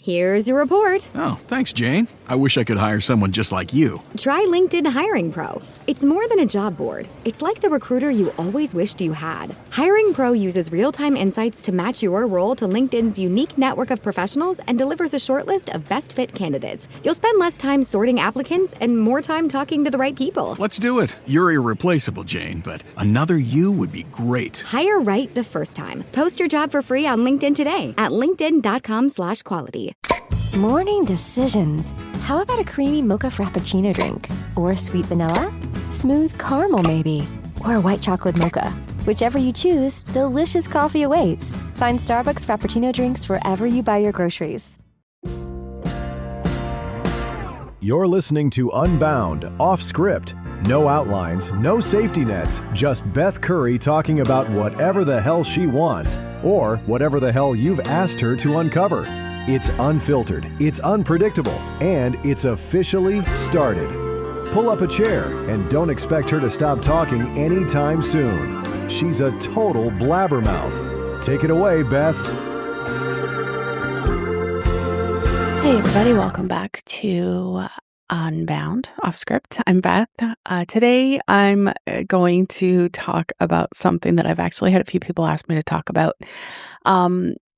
Here's your report. Oh, thanks, Jane. I wish I could hire someone just like you. Try LinkedIn Hiring Pro. It's more than a job board. It's like the recruiter you always wished you had. Hiring Pro uses real-time insights to match your role to LinkedIn's unique network of professionals and delivers a short list of best fit candidates. You'll spend less time sorting applicants and more time talking to the right people. Let's do it. You're irreplaceable, Jane, but another you would be great. Hire right the first time. Post your job for free on LinkedIn today at linkedin.com/quality. Morning decisions. How about a creamy mocha frappuccino drink? Or sweet vanilla? Smooth caramel maybe? Or a white chocolate mocha? Whichever you choose, delicious coffee awaits. Find Starbucks Frappuccino drinks wherever you buy your groceries. You're listening to Unbound, off script. No outlines, no safety nets, just Beth Curry talking about whatever the hell she wants, or whatever the hell you've asked her to uncover. It's unfiltered, it's unpredictable, and it's officially started. Pull up a chair and don't expect her to stop talking anytime soon. She's a total blabbermouth. Take it away, Beth. Hey everybody, welcome back to Unbound, off script. I'm Beth. Today I'm going to talk about something that I've actually had a few people ask me to talk about.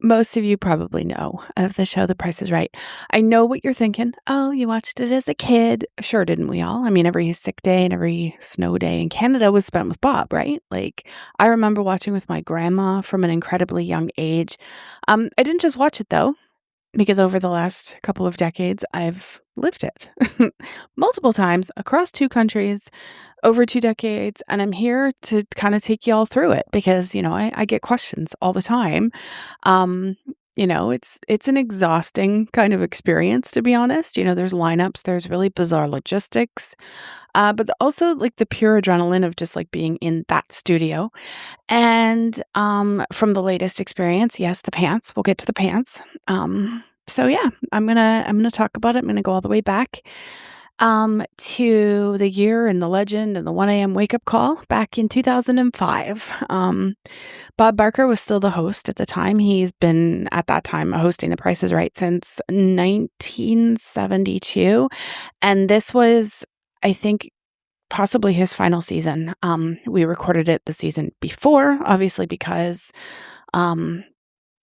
Most of you probably know of the show The Price is Right. I know what you're thinking. Oh, you watched it as a kid. Sure, didn't we all? I mean, every sick day and every snow day in Canada was spent with Bob, right? Like, I remember watching with my grandma from an incredibly young age. I didn't just watch it, though, because over the last couple of decades, I've lived it multiple times across 2 countries, over 2 decades. And I'm here to kind of take you all through it because, you know, I get questions all the time. You know, it's an exhausting kind of experience, to be honest. You know, there's lineups, there's really bizarre logistics, but also like the pure adrenaline of just like being in that studio. And from the latest experience, yes, the pants. We'll get to the pants. So yeah, I'm gonna talk about it. I'm gonna go all the way back to the year and the legend and the 1 a.m. wake up call back in 2005. Bob Barker was still the host at the time. He's been at that time hosting The Price is Right since 1972. And this was, I think, possibly his final season. We recorded it the season before, obviously, because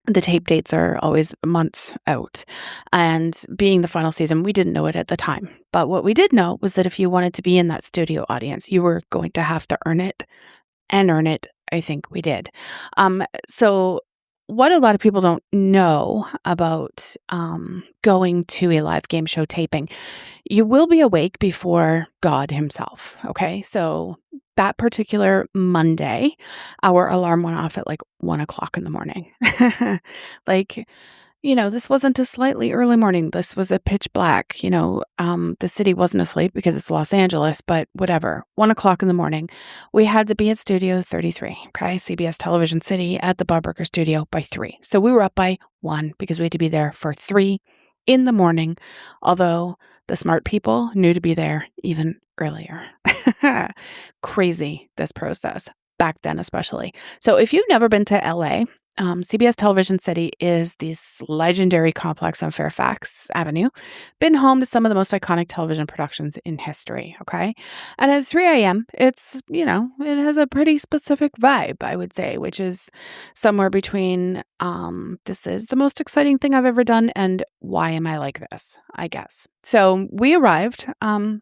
the tape dates are always months out. And being the final season, we didn't know it at the time. But what we did know was that if you wanted to be in that studio audience, you were going to have to earn it. And earn it, I think we did. So what a lot of people don't know about going to a live game show taping, you will be awake before God himself, okay? So that particular Monday, our alarm went off at like 1 o'clock in the morning. Like, you know, this wasn't a slightly early morning. This was a pitch black. You know, the city wasn't asleep because it's Los Angeles, but whatever. 1 o'clock in the morning, we had to be at Studio 33, okay, CBS Television City at the Bob Barker studio by 3. So we were up by 1 because we had to be there for 3 in the morning, although the smart people knew to be there even earlier. Crazy, this process, back then especially. So if you've never been to LA, CBS Television City is this legendary complex on Fairfax Avenue, been home to some of the most iconic television productions in history, okay? And at 3 a.m., it's, you know, it has a pretty specific vibe, I would say, which is somewhere between, this is the most exciting thing I've ever done, and why am I like this, I guess. So we arrived, kind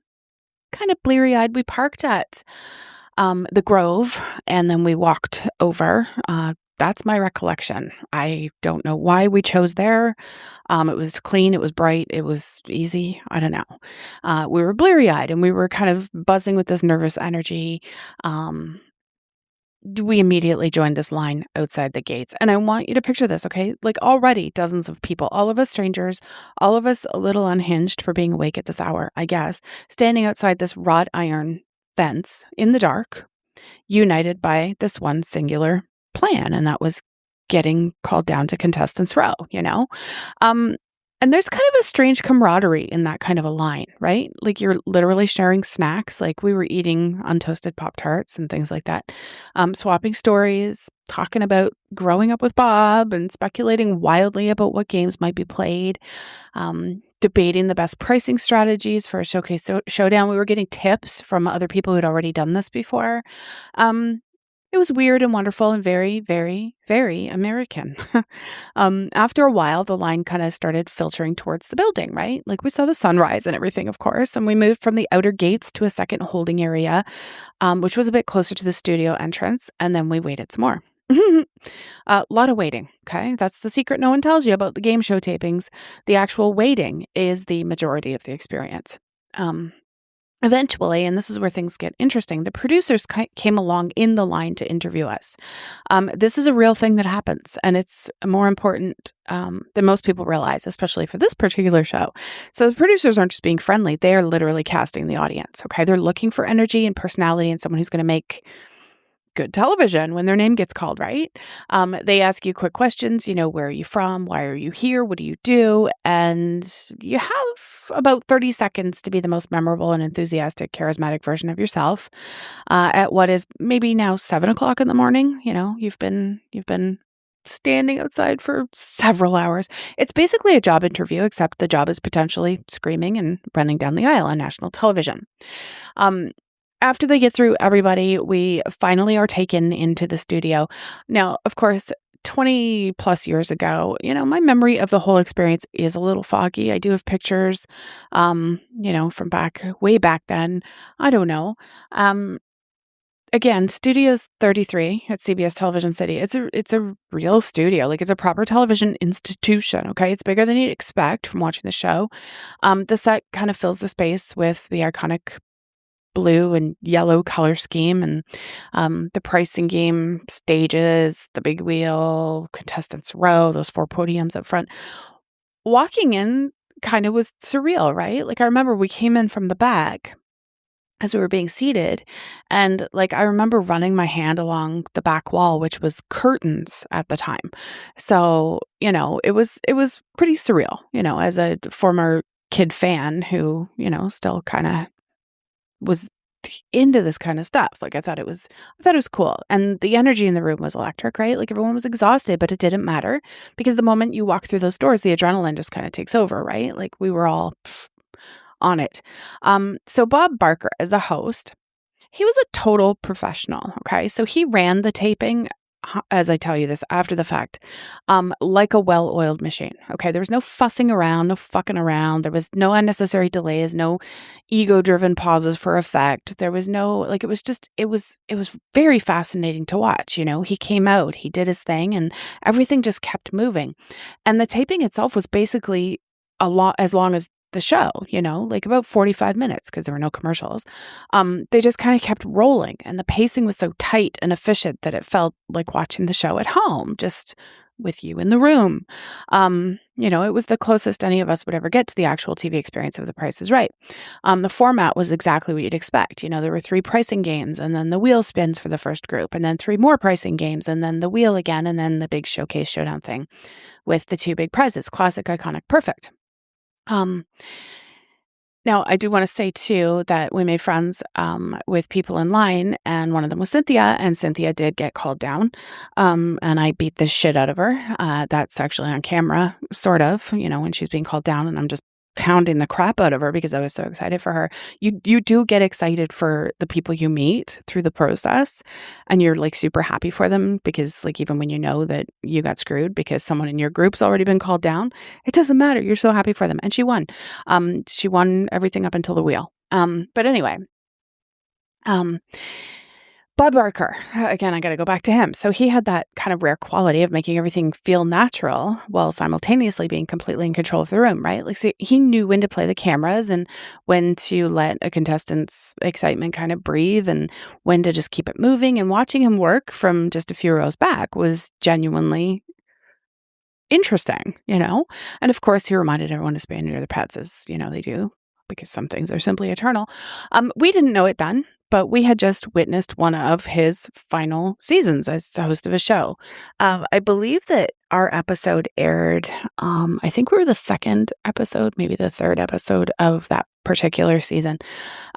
of bleary-eyed. We parked at the Grove, and then we walked over. That's my recollection. I don't know why we chose there. It was clean. It was bright. It was easy. I don't know. We were bleary-eyed and we were kind of buzzing with this nervous energy. We immediately joined this line outside the gates. And I want you to picture this, okay? Like already dozens of people, all of us strangers, all of us a little unhinged for being awake at this hour, I guess, standing outside this wrought iron fence in the dark, united by this one singular plan, and that was getting called down to contestants row, you know? And there's kind of a strange camaraderie in that kind of a line, right? Like you're literally sharing snacks. Like we were eating untoasted Pop-Tarts and things like that, swapping stories, talking about growing up with Bob and speculating wildly about what games might be played, debating the best pricing strategies for a showcase showdown. We were getting tips from other people who'd already done this before. It was weird and wonderful and very, very, very American. After a while, the line kind of started filtering towards the building, right? Like we saw the sunrise and everything, of course. And we moved from the outer gates to a second holding area, which was a bit closer to the studio entrance. And then we waited some more. A lot of waiting. Okay. That's the secret no one tells you about the game show tapings. The actual waiting is the majority of the experience. Eventually, and this is where things get interesting, the producers came along in the line to interview us. This is a real thing that happens, and it's more important than most people realize, especially for this particular show. So the producers aren't just being friendly. They are literally casting the audience, okay? They're looking for energy and personality and someone who's going to make good television when their name gets called, right? They ask you quick questions, where are you from? Why are you here? What do you do? And you have about 30 seconds to be the most memorable and enthusiastic, charismatic version of yourself at what is maybe now 7:00 in the morning. You've been standing outside for several hours. It's basically a job interview, except the job is potentially screaming and running down the aisle on national television. After they get through everybody, we finally are taken into the studio. Now, of course, 20 plus years ago, my memory of the whole experience is a little foggy. I do have pictures, from way back then. I don't know. Again, Studios 33 at CBS Television City. It's a real studio. Like it's a proper television institution. Okay. It's bigger than you'd expect from watching the show. The set kind of fills the space with the iconic blue and yellow color scheme and the pricing game stages, the big wheel, contestants row, those 4 podiums up front. Walking in kind of was surreal, right? Like I remember we came in from the back as we were being seated, and like I remember running my hand along the back wall, which was curtains at the time. So, it was pretty surreal, as a former kid fan who, still kind of was into this kind of stuff. Like I thought it was cool. And the energy in the room was electric, right? Like everyone was exhausted, but it didn't matter because the moment you walk through those doors, the adrenaline just kind of takes over, right? Like we were all on it. So Bob Barker as the host, he was a total professional. Okay. So he ran the taping, as I tell you this after the fact, like a well-oiled machine. Okay. There was no fussing around, no fucking around. There was no unnecessary delays, no ego-driven pauses for effect. There was no, it was very fascinating to watch. He came out, he did his thing, and everything just kept moving. And the taping itself was basically as long as the show, about 45 minutes because there were no commercials. They just kind of kept rolling, and the pacing was so tight and efficient that it felt like watching the show at home, just with you in the room. It was the closest any of us would ever get to the actual TV experience of The Price is Right. The format was exactly what you'd expect. There were 3 pricing games, and then the wheel spins for the first group, and then 3 more pricing games, and then the wheel again, and then the big showcase showdown thing with the 2 big prizes. Classic, iconic, perfect. Now, I do want to say, too, that we made friends with people in line, and one of them was Cynthia, and Cynthia did get called down, and I beat the shit out of her. That's actually on camera, sort of, when she's being called down, and I'm just pounding the crap out of her because I was so excited for her. You do get excited for the people you meet through the process, and you're super happy for them because even when you know that you got screwed because someone in your group's already been called down, it doesn't matter. You're so happy for them. And she won. She won everything up until the wheel. But anyway, Bob Barker, again, I got to go back to him. So he had that kind of rare quality of making everything feel natural while simultaneously being completely in control of the room, right? So he knew when to play the cameras and when to let a contestant's excitement kind of breathe and when to just keep it moving. And watching him work from just a few rows back was genuinely interesting, And of course, he reminded everyone to spay near their pets, as, they do, because some things are simply eternal. We didn't know it then, but we had just witnessed one of his final seasons as the host of a show. I believe that our episode aired. I think we were the second episode, maybe the third episode of that particular season.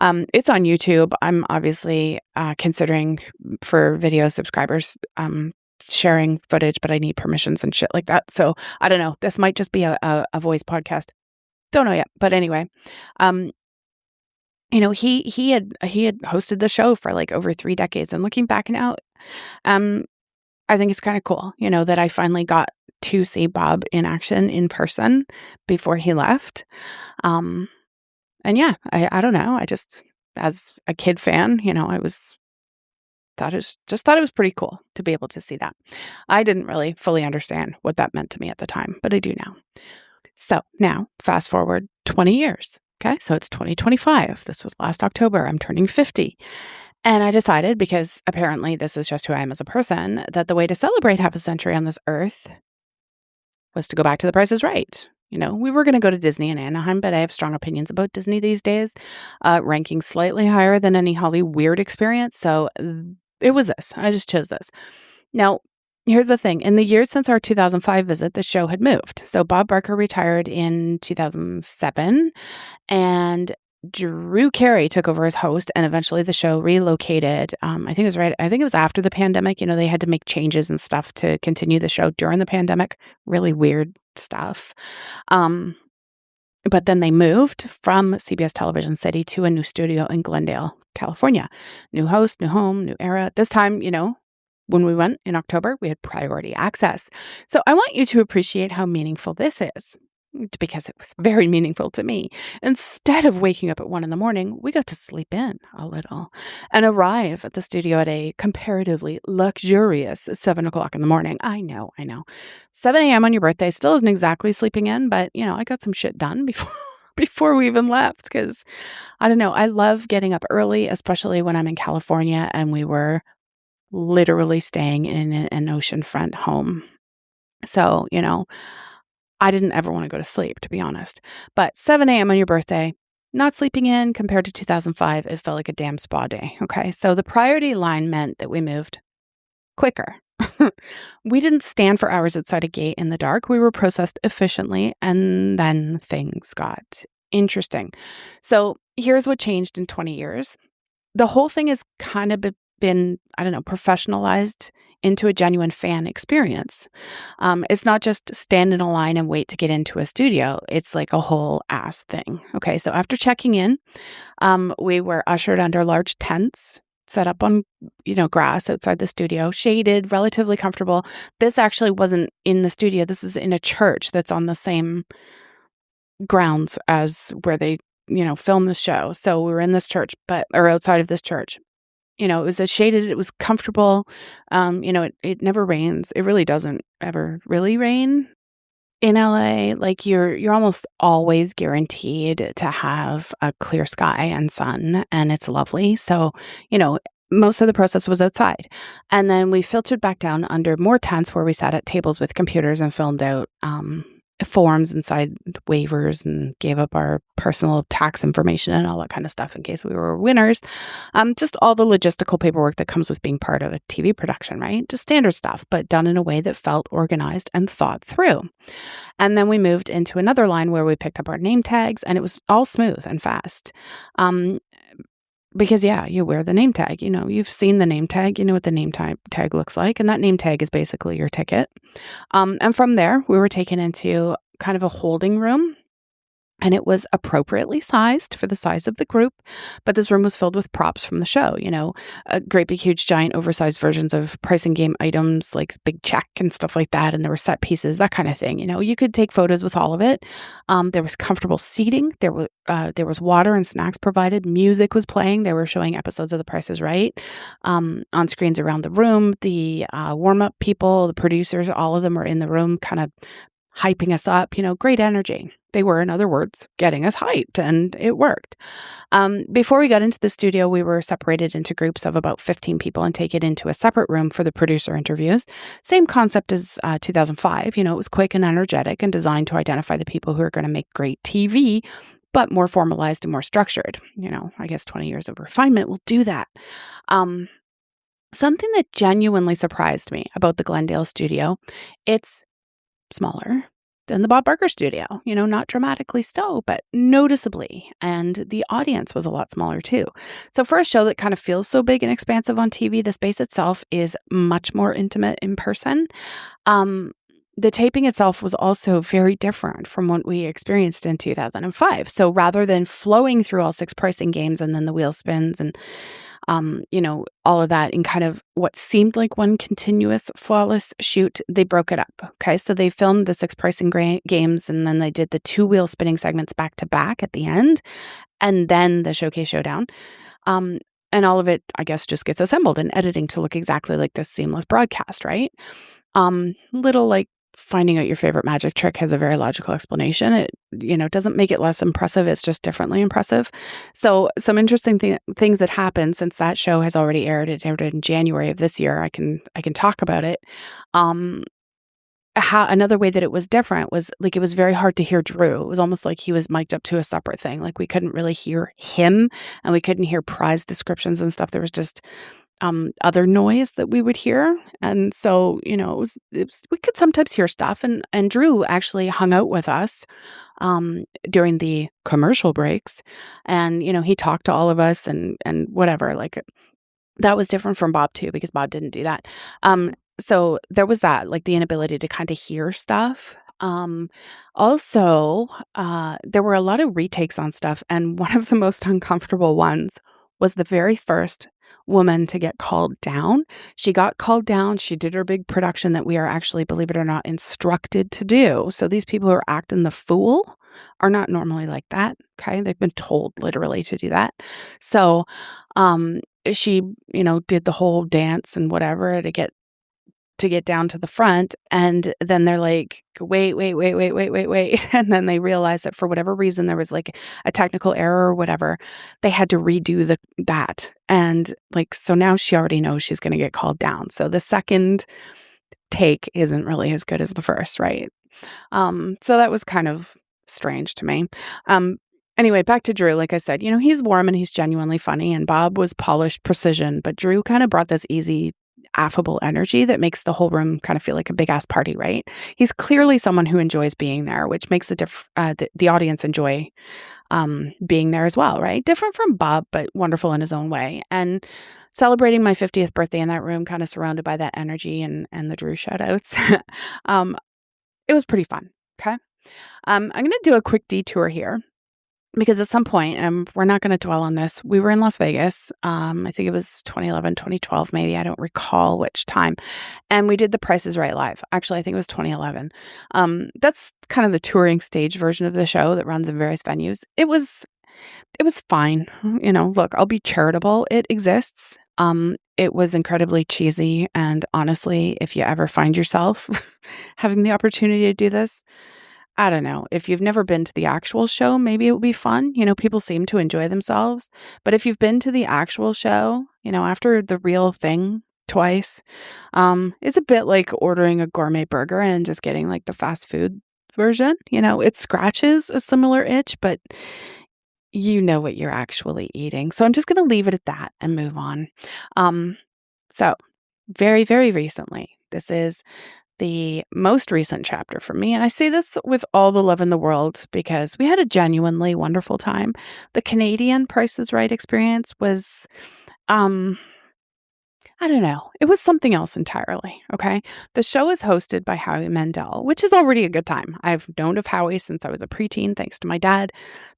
It's on YouTube. I'm obviously considering for video subscribers sharing footage, but I need permissions and shit like that. So I don't know. This might just be a voice podcast. Don't know yet. But anyway, you know, he had hosted the show for like over 3 decades, and looking back now, I think it's kind of cool, you know, that I finally got to see Bob in action in person before he left. And yeah, I don't know. I just, as a kid fan, you know, thought it was pretty cool to be able to see that. I didn't really fully understand what that meant to me at the time, but I do now. So now fast forward 20 years. Okay. So it's 2025. This was last October. I'm turning 50. And I decided, because apparently this is just who I am as a person, that the way to celebrate half a century on this earth was to go back to The Price is Right. You know, we were going to go to Disney in Anaheim, but I have strong opinions about Disney these days, ranking slightly higher than any Holly Weird experience. So it was this. I just chose this. Now, here's the thing. In the years since our 2005 visit, the show had moved. So Bob Barker retired in 2007, and Drew Carey took over as host, and eventually the show relocated. I think it was after the pandemic. You know, they had to make changes and stuff to continue the show during the pandemic. Really weird stuff. But then they moved from CBS Television City to a new studio in Glendale, California. New host, new home, new era. This time, you know, when we went in October, we had priority access. So I want you to appreciate how meaningful this is, because it was very meaningful to me. Instead of waking up at 1 a.m, we got to sleep in a little and arrive at the studio at a comparatively luxurious 7 o'clock in the morning. I know. 7 a.m. on your birthday still isn't exactly sleeping in, but you know, I got some shit done before we even left, because I don't know. I love getting up early, especially when I'm in California, and we were literally staying in an oceanfront home. So, you know, I didn't ever want to go to sleep, to be honest. But 7 a.m. on your birthday, not sleeping in, compared to 2005, it felt like a damn spa day. Okay. So the priority line meant that we moved quicker. We didn't stand for hours outside a gate in the dark. We were processed efficiently, and then things got interesting. So here's what changed in 20 years. The whole thing has kind of been, I don't know, professionalized into a genuine fan experience. It's not just stand in a line and wait to get into a studio. It's like a whole ass thing. Okay, so after checking in, we were ushered under large tents set up on, you know, grass outside the studio, shaded, relatively comfortable. This actually wasn't in the studio. This is in a church that's on the same grounds as where they, you know, film the show. So we were in this church, or outside of this church. You know, it was shaded, it was comfortable. You know, it never rains. It really doesn't ever really rain in LA. Like you're almost always guaranteed to have a clear sky and sun, and it's lovely. So, you know, most of the process was outside. And then we filtered back down under more tents where we sat at tables with computers and filmed out forms inside waivers and gave up our personal tax information and all that kind of stuff in case we were winners. Just all the logistical paperwork that comes with being part of a TV production, right? Just standard stuff, but done in a way that felt organized and thought through. And then we moved into another line where we picked up our name tags, and it was all smooth and fast. Because, yeah, you wear the name tag. You know, you've seen the name tag. You know what the name tag looks like. And that name tag is basically your ticket. And from there, we were taken into kind of a holding room. And it was appropriately sized for the size of the group. But this room was filled with props from the show, you know, great big, huge, giant, oversized versions of pricing game items like big check and stuff like that. And there were set pieces, that kind of thing. You know, you could take photos with all of it. There was comfortable seating. There was water and snacks provided. Music was playing. They were showing episodes of The Price is Right on screens around the room. The warm-up people, the producers, all of them were in the room kind of hyping us up, you know, great energy. They were, in other words, getting us hyped, and it worked. Before we got into the studio, we were separated into groups of about 15 people and taken into a separate room for the producer interviews. Same concept as 2005. You know, it was quick and energetic and designed to identify the people who are going to make great TV, but more formalized and more structured. You know, I guess 20 years of refinement will do that. Something that genuinely surprised me about the Glendale studio, it's smaller than the Bob Barker studio, not dramatically so, but noticeably. And the audience was a lot smaller too. So for a show that kind of feels so big and expansive on TV, the space itself is much more intimate in person. The taping itself was also very different from what we experienced in 2005. So rather than flowing through all 6 pricing games and then the wheel spins and all of that in kind of what seemed like one continuous, flawless shoot, they broke it up. Okay. So they filmed the 6 pricing games and then they did the 2 wheel spinning segments back to back at the end and then the showcase showdown. And all of it, I guess, just gets assembled in editing to look exactly like this seamless broadcast, right? Little like finding out your favorite magic trick has a very logical explanation. It, doesn't make it less impressive. It's just differently impressive. So some interesting things that happened since that show has already aired. It aired in January of this year. I can talk about it. Another way that it was different was like it was very hard to hear Drew. It was almost like he was mic'd up to a separate thing. Like we couldn't really hear him and we couldn't hear prize descriptions and stuff. There was just other noise that we would hear. And so, it was, we could sometimes hear stuff. And Drew actually hung out with us during the commercial breaks. And, he talked to all of us and whatever. Like that was different from Bob too, because Bob didn't do that. So there was that, like the inability to kind of hear stuff. Also, there were a lot of retakes on stuff. And one of the most uncomfortable ones was the very first woman to get called down. She got called down. She did her big production that we are actually, believe it or not, instructed to do. So these people who are acting the fool are not normally like that. Okay. They've been told literally to do that. So, she, did the whole dance and whatever to get down to the front. And then they're like, wait. And then they realized that for whatever reason, there was like a technical error or whatever. They had to redo that. And like, so now she already knows she's going to get called down. So the second take isn't really as good as the first, right? So that was kind of strange to me. Anyway, back to Drew. Like I said, he's warm and he's genuinely funny, and Bob was polished precision, but Drew kind of brought this easy, affable energy that makes the whole room kind of feel like a big ass party, right? He's clearly someone who enjoys being there, which makes the audience enjoy being there as well, right? Different from Bob, but wonderful in his own way. And celebrating my 50th birthday in that room, kind of surrounded by that energy and the Drew shout outs. It was pretty fun. Okay. I'm going to do a quick detour here, because at some point, we're not going to dwell on this. We were in Las Vegas. I think it was 2011, 2012, maybe. I don't recall which time. And we did the Price is Right live. Actually, I think it was 2011. That's kind of the touring stage version of the show that runs in various venues. It was fine. Look, I'll be charitable. It exists. It was incredibly cheesy. And honestly, if you ever find yourself having the opportunity to do this, I don't know. If you've never been to the actual show, maybe it would be fun. People seem to enjoy themselves. But if you've been to the actual show, after the real thing twice, it's a bit like ordering a gourmet burger and just getting like the fast food version. It scratches a similar itch, but you know what you're actually eating. So I'm just going to leave it at that and move on. So very, very recently, this is the most recent chapter for me. And I say this with all the love in the world because we had a genuinely wonderful time. The Canadian Price is Right experience was, I don't know. It was something else entirely. Okay. The show is hosted by Howie Mandel, which is already a good time. I've known of Howie since I was a preteen, thanks to my dad.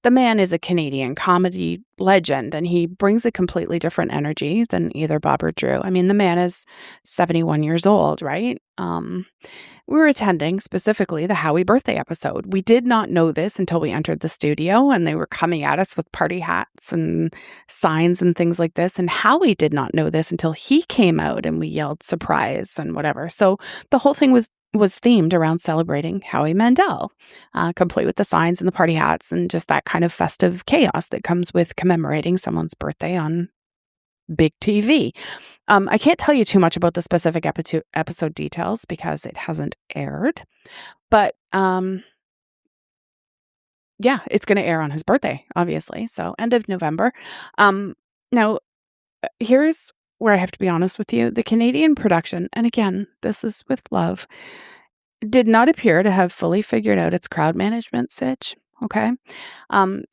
The man is a Canadian comedy legend, and he brings a completely different energy than either Bob or Drew. I mean, the man is 71 years old, right? We were attending specifically the Howie birthday episode. We did not know this until we entered the studio, and they were coming at us with party hats and signs and things like this. And Howie did not know this until he came out and we yelled surprise and whatever. So the whole thing was themed around celebrating Howie Mandel, complete with the signs and the party hats and just that kind of festive chaos that comes with commemorating someone's birthday on big TV. I can't tell you too much about the specific episode details because it hasn't aired, but yeah, it's going to air on his birthday, obviously. So end of November. Now, here's where I have to be honest with you. The Canadian production, and again, this is with love, did not appear to have fully figured out its crowd management sitch. Okay.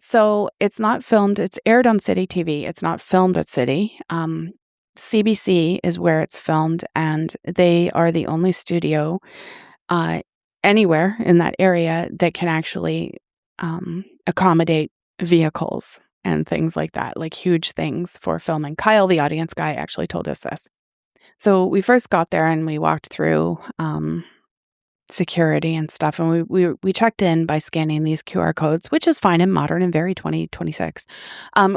So it's not filmed. It's aired on City TV. It's not filmed at City. CBC is where it's filmed, and they are the only studio anywhere in that area that can actually accommodate vehicles and things like that, like huge things for filming. Kyle, the audience guy, actually told us this. So we first got there and we walked through security and stuff, and we checked in by scanning these QR codes, which is fine and modern and very 2026.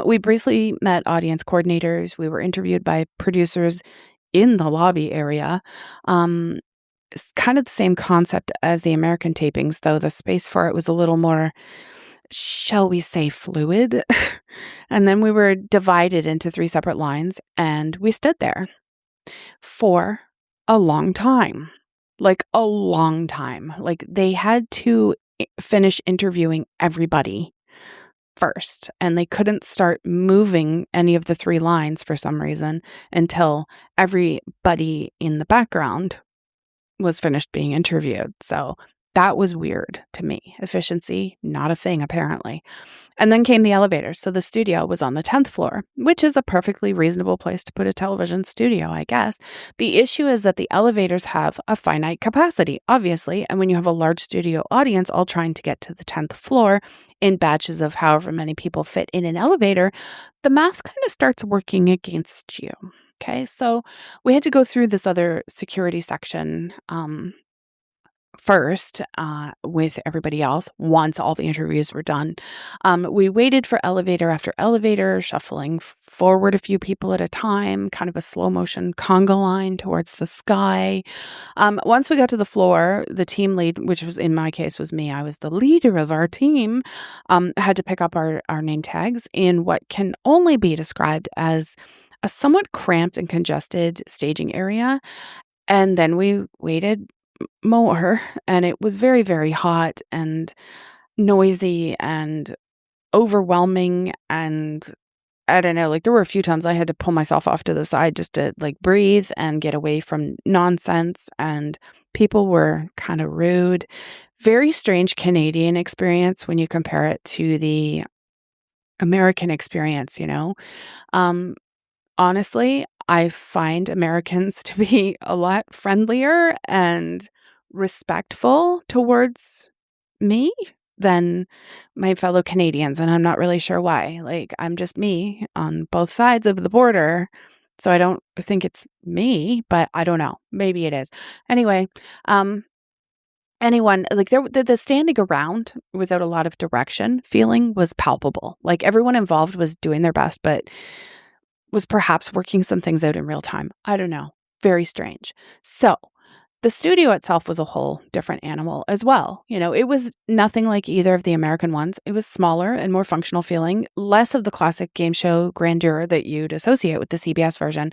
We briefly met audience coordinators. We were interviewed by producers in the lobby area. It's kind of the same concept as the American tapings, though the space for it was a little more, shall we say, fluid. And then we were divided into 3 separate lines, and we stood there for a long time. Like a long time. Like they had to finish interviewing everybody first, and they couldn't start moving any of the 3 lines for some reason until everybody in the background was finished being interviewed. So that was weird to me. Efficiency, not a thing, apparently. And then came the elevators. So the studio was on the 10th floor, which is a perfectly reasonable place to put a television studio, I guess. The issue is that the elevators have a finite capacity, obviously. And when you have a large studio audience all trying to get to the 10th floor in batches of however many people fit in an elevator, the math kind of starts working against you. Okay, so we had to go through this other security section first with everybody else once all the interviews were done. We waited for elevator after elevator, shuffling forward a few people at a time, kind of a slow motion conga line towards the sky. Once we got to the floor, the team lead, which was in my case was me, I was the leader of our team, had to pick up our name tags in what can only be described as a somewhat cramped and congested staging area. And then we waited more, and it was very, very hot and noisy and overwhelming. And I don't know, like there were a few times I had to pull myself off to the side just to like breathe and get away from nonsense. And people were kind of rude. Very strange Canadian experience when you compare it to the American experience, you know. Honestly, I find Americans to be a lot friendlier and respectful towards me than my fellow Canadians, and I'm not really sure why. Like, I'm just me on both sides of the border, so I don't think it's me, but I don't know. Maybe it is. Anyway, anyone, like the standing around without a lot of direction feeling was palpable. Like everyone involved was doing their best, but was perhaps working some things out in real time. I don't know. Very strange. So the studio itself was a whole different animal as well. You know, it was nothing like either of the American ones. It was smaller and more functional feeling, less of the classic game show grandeur that you'd associate with the CBS version.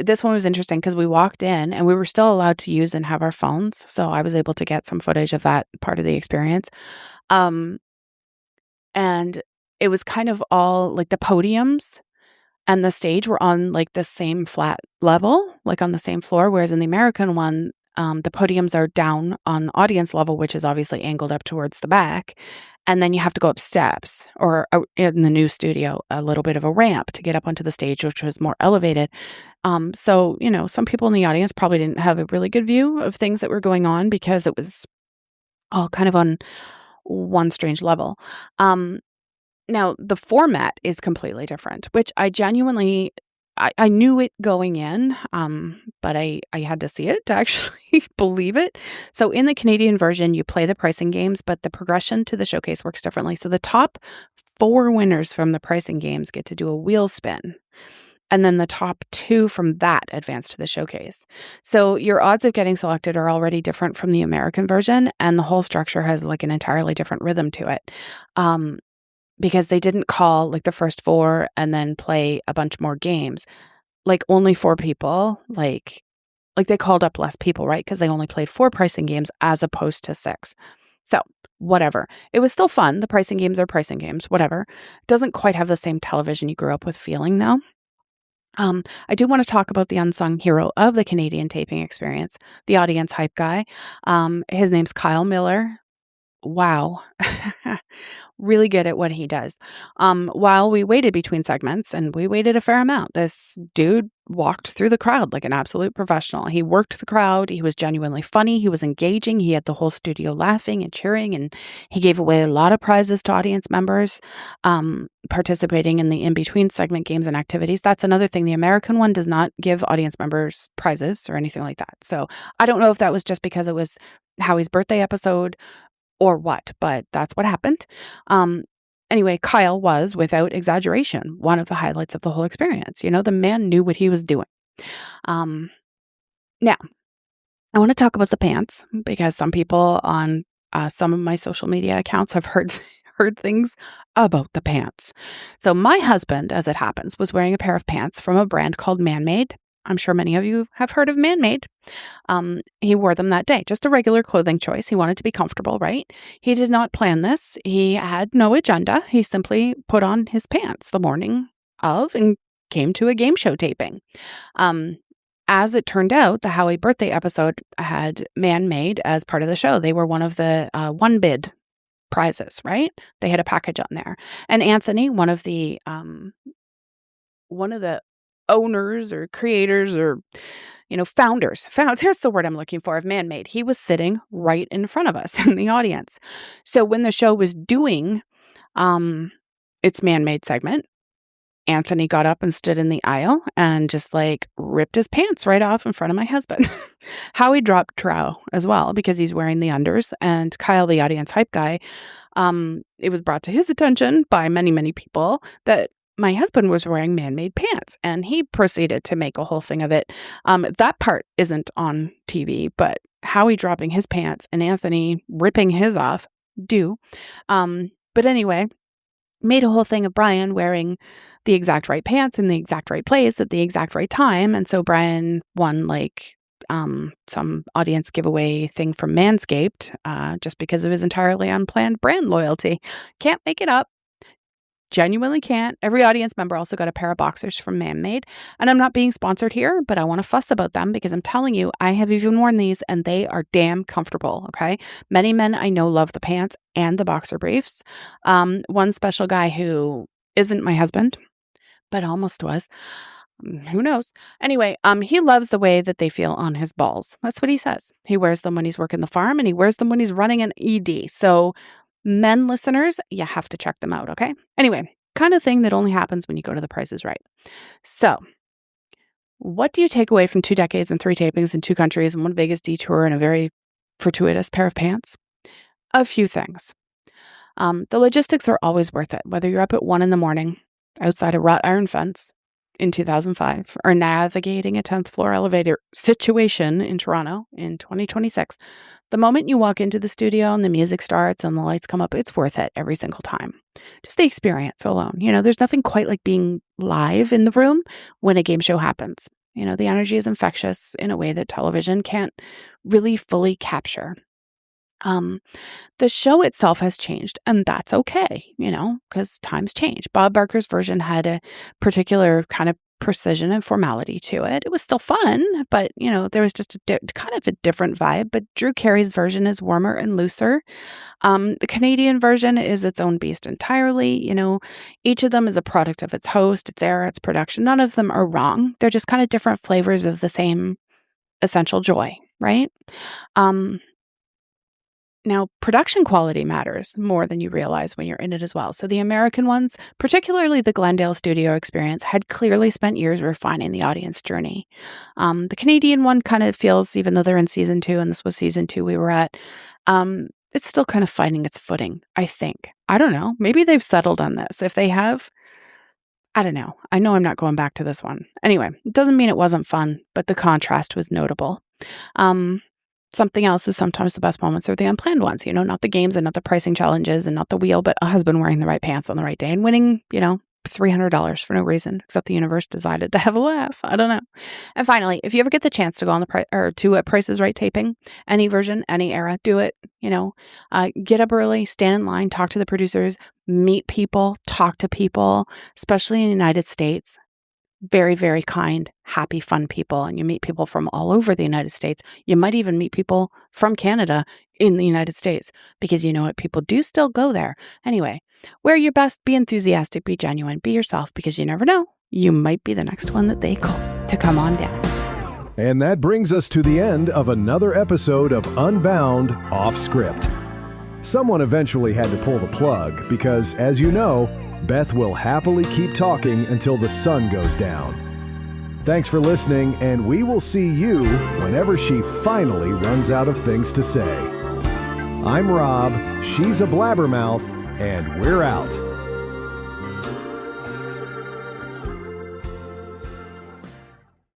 This one was interesting because we walked in and we were still allowed to use and have our phones. So I was able to get some footage of that part of the experience. And it was kind of all like the podiums and the stage were on like the same flat level, like on the same floor. Whereas in the American one, the podiums are down on audience level, which is obviously angled up towards the back. And then you have to go up steps, or in the new studio, a little bit of a ramp to get up onto the stage, which was more elevated. So, you know, some people in the audience probably didn't have a really good view of things that were going on because it was all kind of on one strange level. Now, the format is completely different, which I genuinely, I knew it going in, but I had to see it to actually believe it. So in the Canadian version, you play the pricing games, but the progression to the showcase works differently. So the top 4 winners from the pricing games get to do a wheel spin. And then the top 2 from that advance to the showcase. So your odds of getting selected are already different from the American version, and the whole structure has like an entirely different rhythm to it. Because they didn't call like the first 4 and then play a bunch more games. Like only 4 people, like they called up less people, right? Because they only played 4 pricing games as opposed to 6. So whatever. It was still fun. The pricing games are pricing games, whatever. Doesn't quite have the same television you grew up with feeling though. I do want to talk about the unsung hero of the Canadian taping experience, the audience hype guy. His name's Kyle Miller. Wow. Really good at what he does. While we waited between segments, and we waited a fair amount, this dude walked through the crowd like an absolute professional. He worked the crowd. He was genuinely funny. He was engaging. He had the whole studio laughing and cheering, and he gave away a lot of prizes to audience members participating in the in-between segment games and activities. That's another thing. The American one does not give audience members prizes or anything like that. So I don't know if that was just because it was Howie's birthday episode or what, but that's what happened. Anyway, Kyle was, without exaggeration, one of the highlights of the whole experience. The man knew what he was doing. Now, I want to talk about the pants because some people on some of my social media accounts have heard things about the pants. So my husband, as it happens, was wearing a pair of pants from a brand called Man-Made. I'm sure many of you have heard of Man-Made. He wore them that day, just a regular clothing choice. He wanted to be comfortable, right? He did not plan this. He had no agenda. He simply put on his pants the morning of and came to a game show taping. As it turned out, the Howie birthday episode had Man-Made as part of the show. They were one of the one bid prizes, right? They had a package on there. And Anthony, one of the owners or creators or founders, there's the word I'm looking for, of Man-Made, he was sitting right in front of us in the audience. So when the show was doing its Man-Made segment, Anthony got up and stood in the aisle and just ripped his pants right off in front of my husband. Howie dropped trow as well because he's wearing the unders, and Kyle, the audience hype guy, it was brought to his attention by many, many people that my husband was wearing Man-Made pants, and he proceeded to make a whole thing of it. That part isn't on TV, but Howie dropping his pants and Anthony ripping his off do. But anyway, made a whole thing of Brian wearing the exact right pants in the exact right place at the exact right time. And so Brian won some audience giveaway thing from Manscaped just because of his entirely unplanned brand loyalty. Can't make it up. Genuinely can't. Every audience member also got a pair of boxers from Man-Made. And I'm not being sponsored here, but I want to fuss about them because I'm telling you, I have even worn these and they are damn comfortable, okay? Many men I know love the pants and the boxer briefs. One special guy who isn't my husband, but almost was. Who knows? Anyway, he loves the way that they feel on his balls. That's what he says. He wears them when he's working the farm and he wears them when he's running an ED. So men listeners, you have to check them out, okay? Anyway, kind of thing that only happens when you go to The Price is Right. So, what do you take away from 2 decades and 3 tapings in 2 countries and one Vegas detour and a very fortuitous pair of pants? A few things. The logistics are always worth it, whether you're up at 1 a.m. outside a wrought iron fence in 2005 or navigating a 10th floor elevator situation in Toronto in 2026. The moment you walk into the studio and the music starts and the lights come up, it's worth it every single time. Just the experience alone. There's nothing quite like being live in the room when a game show happens. The energy is infectious in a way that television can't really fully capture. The show itself has changed, and that's okay, because times change. Bob Barker's version had a particular kind of precision and formality to it. It was still fun, but, there was just kind of a different vibe. But Drew Carey's version is warmer and looser. The Canadian version is its own beast entirely. Each of them is a product of its host, its era, its production. None of them are wrong. They're just kind of different flavors of the same essential joy, right? Now, production quality matters more than you realize when you're in it as well. So the American ones, particularly the Glendale studio experience, had clearly spent years refining the audience journey. The Canadian one kind of feels, even though they're in season 2, and this was season 2 we were at, it's still kind of finding its footing, I think. I don't know. Maybe they've settled on this. If they have, I don't know. I know I'm not going back to this one. Anyway, it doesn't mean it wasn't fun, but the contrast was notable. Something else is sometimes the best moments are the unplanned ones, not the games and not the pricing challenges and not the wheel, but a husband wearing the right pants on the right day and winning, $300 for no reason, except the universe decided to have a laugh. I don't know. And finally, if you ever get the chance to go on to a Price is Right taping, any version, any era, do it. Get up early, stand in line, talk to the producers, meet people, talk to people, especially in the United States. very, very kind, happy, fun people. And you meet people from all over the United States. You might even meet people from Canada in the United States, because you know what? People do still go there. Anyway, wear your best, be enthusiastic, be genuine, be yourself, because you never know. You might be the next one that they call to come on down. And that brings us to the end of another episode of Unbound Off Script. Someone eventually had to pull the plug because, as you know, Beth will happily keep talking until the sun goes down. Thanks for listening, and we will see you whenever she finally runs out of things to say. I'm Rob, she's a blabbermouth, and we're out.